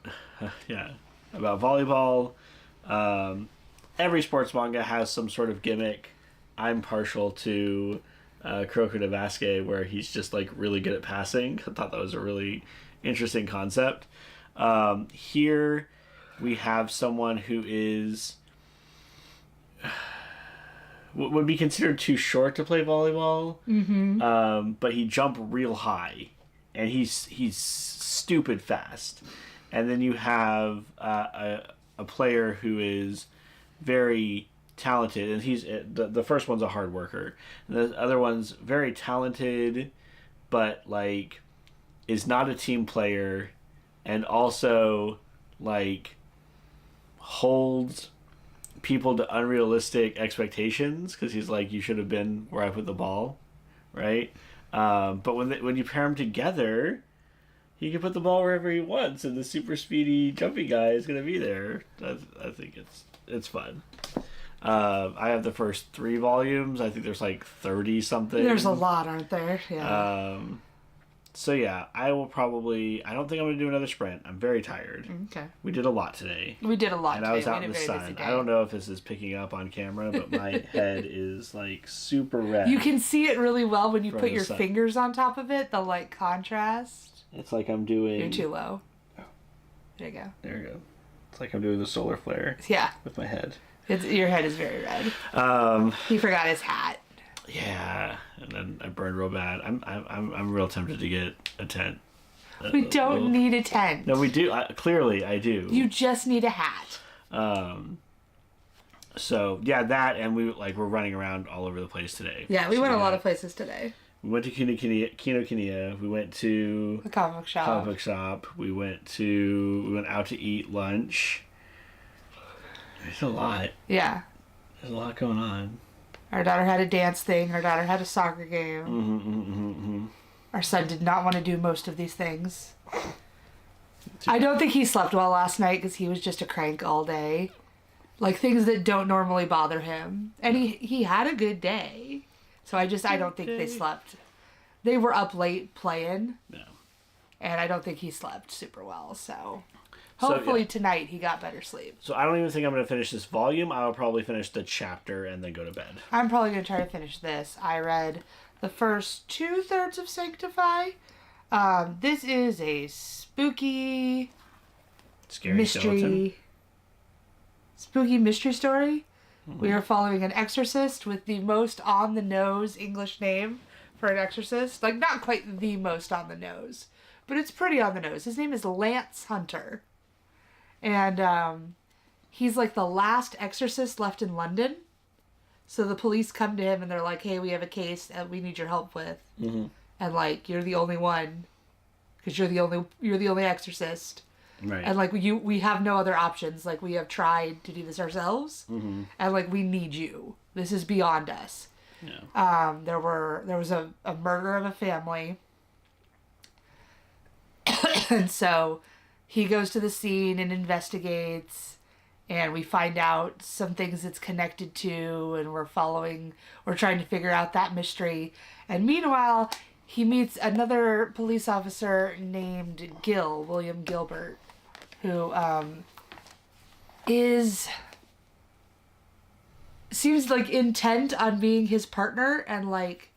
about volleyball. Every sports manga has some sort of gimmick. I'm partial to Kuroko no Basuke, where he's just like really good at passing. I thought that was a really interesting concept. Here we have someone who is would be considered too short to play volleyball. Mm-hmm. But he jumped real high, and he's stupid fast. And then you have a player who is very talented, and he's the first one's a hard worker, and the other one's very talented, but like is not a team player, and also like holds people to unrealistic expectations because he's like, you should have been where I put the ball, right? But when you pair them together, he can put the ball wherever he wants, and the super speedy jumpy guy is going to be there. I think it's fun. I have the first 3 volumes. I think there's like 30 something. There's a lot, aren't there? Yeah. So yeah, I will probably. I don't think I'm going to do another sprint. I'm very tired. Okay. We did a lot today. We did a lot and today. I was out in the sun. I don't know if this is picking up on camera, but my head is like super red. You can see it really well when you put your fingers on top of it. The like contrast. It's like I'm doing. You're too low. Oh. There you go. There you go. It's like I'm doing the solar flare. Yeah. With my head. Your head is very red. He forgot his hat. Yeah, and then I burned real bad. I'm real tempted to get a tent. We don't need a tent. No, we do. Clearly, I do. You just need a hat. So yeah, that, and we're running around all over the place today. Yeah, we went a lot of places today. We went to Kinokuniya. We went to the comic book shop. We went out to eat lunch. There's a lot. Yeah. There's a lot going on. Our daughter had a dance thing. Our daughter had a soccer game. Mm-hmm. Our son did not want to do most of these things. I don't think he slept well last night because he was just a crank all day. Like things that don't normally bother him. And he had a good day. So I don't think they slept. They were up late playing. Yeah. And I don't think he slept super well, so... Hopefully tonight he got better sleep. So I don't even think I'm going to finish this volume. I will probably finish the chapter and then go to bed. I'm probably going to try to finish this. I read the first 2/3 of Sanctify. This is a spooky Scary skeleton. spooky mystery story. We are following an exorcist with the most on the nose English name for an exorcist. Like, not quite the most on the nose, but it's pretty on the nose. His name is Lance Hunter. And he's like the last exorcist left in London. So the police come to him and they're like, hey, we have a case that we need your help with. Mm-hmm. And like, you're the only one because you're the only exorcist. Right. And like we have no other options. Like, we have tried to do this ourselves, Mm-hmm. and like, we need you. This is beyond us. Yeah. There was a murder of a family, and so he goes to the scene and investigates, and we find out some things it's connected to, and we're trying to figure out that mystery. And meanwhile, he meets another police officer named William Gilbert, who seems like intent on being his partner and like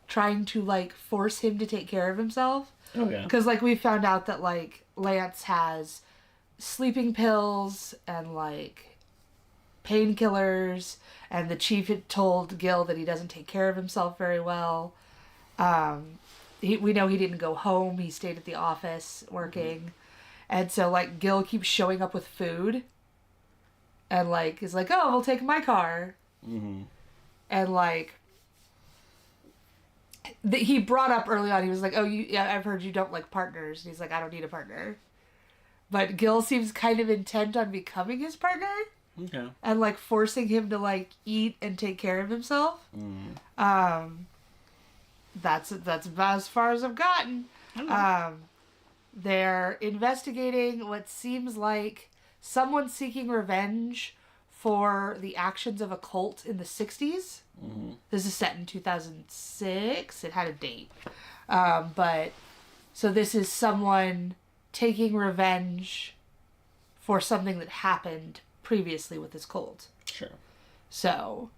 trying to like force him to take care of himself. Oh yeah. Because like we found out that like Lance has sleeping pills and like painkillers, and the chief had told Gil that he doesn't take care of himself very well. We know he didn't go home. He stayed at the office working. Mm-hmm. And so, like, Gil keeps showing up with food. And, like, is like, oh, we'll take my car. Mm-hmm. And, like, he brought up early on, he was like, oh, I've heard you don't like partners. And he's like, I don't need a partner. But Gil seems kind of intent on becoming his partner. Okay. And, like, forcing him to, like, eat and take care of himself. Mm. That's about as far as I've gotten. They're investigating what seems like someone seeking revenge for the actions of a cult in the 60s. Mm-hmm. This is set in 2006. It had a date. But so this is someone taking revenge for something that happened previously with this cult. Sure. So,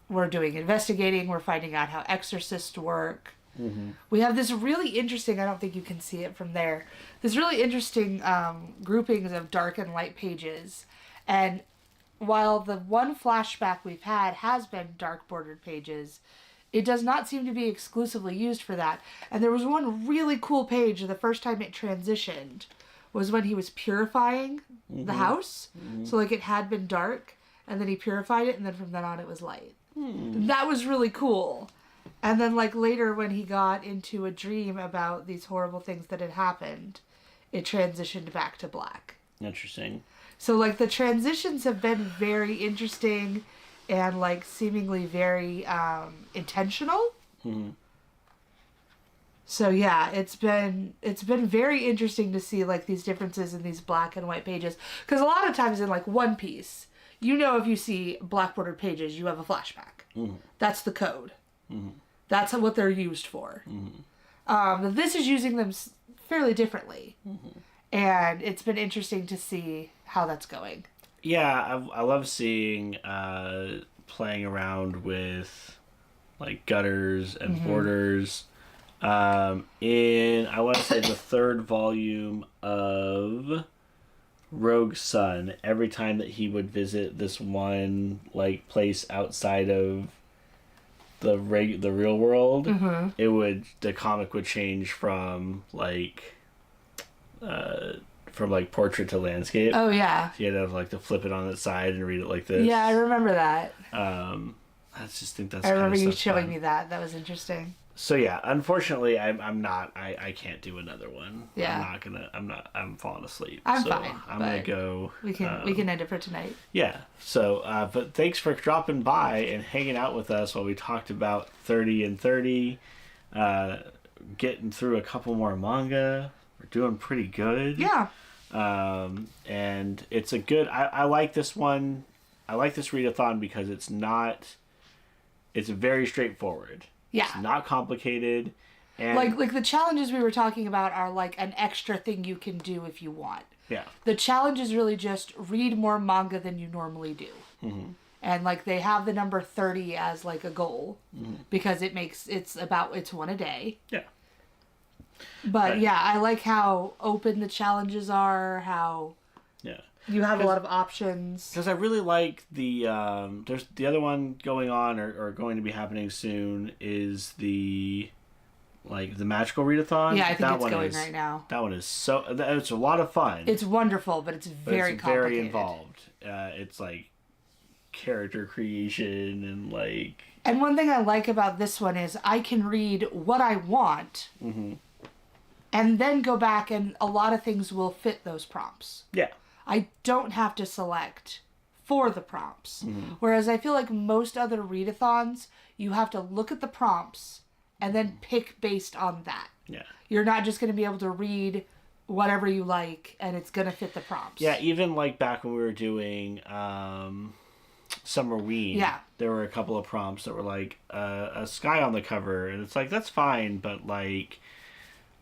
we're doing investigating. We're finding out how exorcists work. Mm-hmm. We have this really interesting, I don't think you can see it from there, this really interesting groupings of dark and light pages. And while the one flashback we've had has been dark bordered pages, it does not seem to be exclusively used for that. And there was one really cool page the first time it transitioned was when he was purifying the house. Mm-hmm. So like it had been dark and then he purified it and then from then on it was light. That was really cool. And then, like, later when he got into a dream about these horrible things that had happened, it transitioned back to black. Interesting. So, like, the transitions have been very interesting and, like, seemingly very intentional. Mm-hmm. So, yeah, it's been very interesting to see, like, these differences in these black and white pages. Because a lot of times in, like, One Piece, you know if you see black bordered pages, you have a flashback. Mm-hmm. That's the code. Mm-hmm. That's what they're used for. Mm-hmm. This is using them fairly differently. Mm-hmm. And it's been interesting to see how that's going. Yeah, I love seeing playing around with like gutters and borders. In, I want to say, the third volume of Rogue Sun, every time that he would visit this one like place outside of the real world, the comic would change from portrait to landscape. Oh yeah. You had to like to flip it on its side and read it like this. Yeah, I remember that. I just think that's. I remember you stuff showing fun. me that. That was interesting. So yeah, unfortunately, I'm not. I can't do another one. Yeah. I'm falling asleep. I'm so fine. I'm gonna go. We can end it for tonight. Yeah. So, but thanks for dropping by and hanging out with us while we talked about 30 and 30. Getting through a couple more manga. We're doing pretty good. Yeah. And it's a good. I like this one. I like this readathon because it's not. It's very straightforward. Yeah. It's not complicated. And like the challenges we were talking about are like an extra thing you can do if you want. Yeah. The challenge is really just read more manga than you normally do. And like they have the number 30 as like a goal because it's one a day. Yeah. But Right. yeah, I like how open the challenges are, how Yeah. you have a lot of options. Because I really like there's the other one going on or going to be happening soon is the magical readathon. Yeah, I think that it's one going is, right now. That one is it's a lot of fun. It's wonderful, but it's very it's complicated. very involved. It's like character creation and like. And one thing I like about this one is I can read what I want, and then go back, and a lot of things will fit those prompts. Yeah. I don't have to select for the prompts. Whereas I feel like most other readathons, you have to look at the prompts and then pick based on that. Yeah. You're not just going to be able to read whatever you like and it's going to fit the prompts. Yeah, even like back when we were doing Summerween, Yeah. there were a couple of prompts that were like a sky on the cover, and it's like that's fine, but like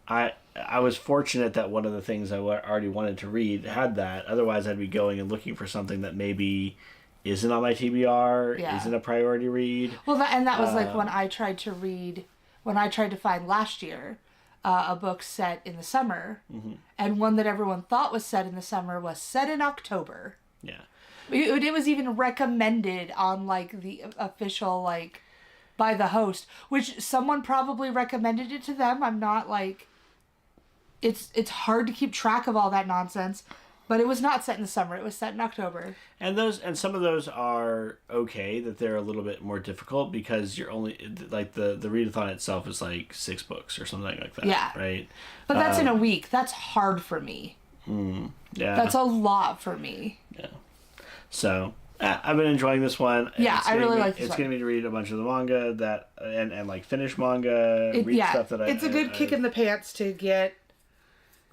I was fortunate that one of the things I already wanted to read had that. Otherwise, I'd be going and looking for something that maybe isn't on my TBR, Yeah. isn't a priority read. Well, that was like when I tried to find last year a book set in the summer, and one that everyone thought was set in the summer was set in October. Yeah. It was even recommended on like the official like by the host, which someone probably recommended it to them. I'm not like it's hard to keep track of all that nonsense, but it was not set in the summer. It was set in October. And some of those are okay that they're a little bit more difficult because you're only like the readathon itself is like 6 books or something like that. Yeah. Right. But that's in a week. That's hard for me. Yeah. That's a lot for me. Yeah. So I've been enjoying this one. Yeah, I really like this It's one. getting me to read a bunch of the manga that and like finish manga, read stuff that it's a good kick in the pants to get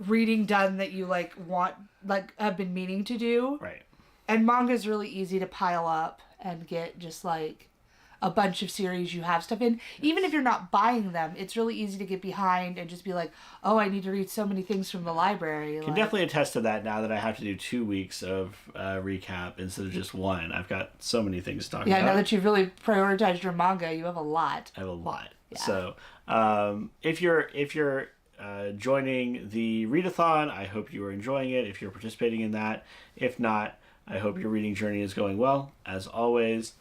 reading done that you like want, like have been meaning to do. Right. And manga is really easy to pile up and get just like a bunch of series you have stuff in. Even if you're not buying them, it's really easy to get behind and just be like, oh, I need to read so many things from the library. I can definitely attest to that now that I have to do 2 weeks of recap instead of just one. I've got so many things to talk about. Yeah, now that you've really prioritized your manga, you have a lot. I have a lot. Yeah. So if you're joining the readathon, I hope you are enjoying it. If you're participating in that, if not, I hope your reading journey is going well. As always,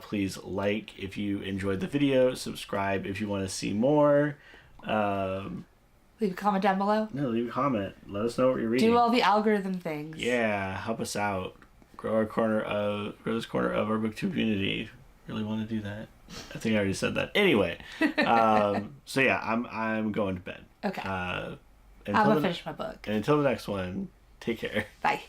please like if you enjoyed the video, subscribe if you want to see more. Leave a comment down below. Leave a comment. Let us know what you're reading. Do all the algorithm things. Yeah, help us out. Grow this corner of our booktube community. Really want to do that. I think I already said that. Anyway, so yeah, I'm going to bed. Okay. I'm I'm gonna finish my book. And until the next one, take care. Bye.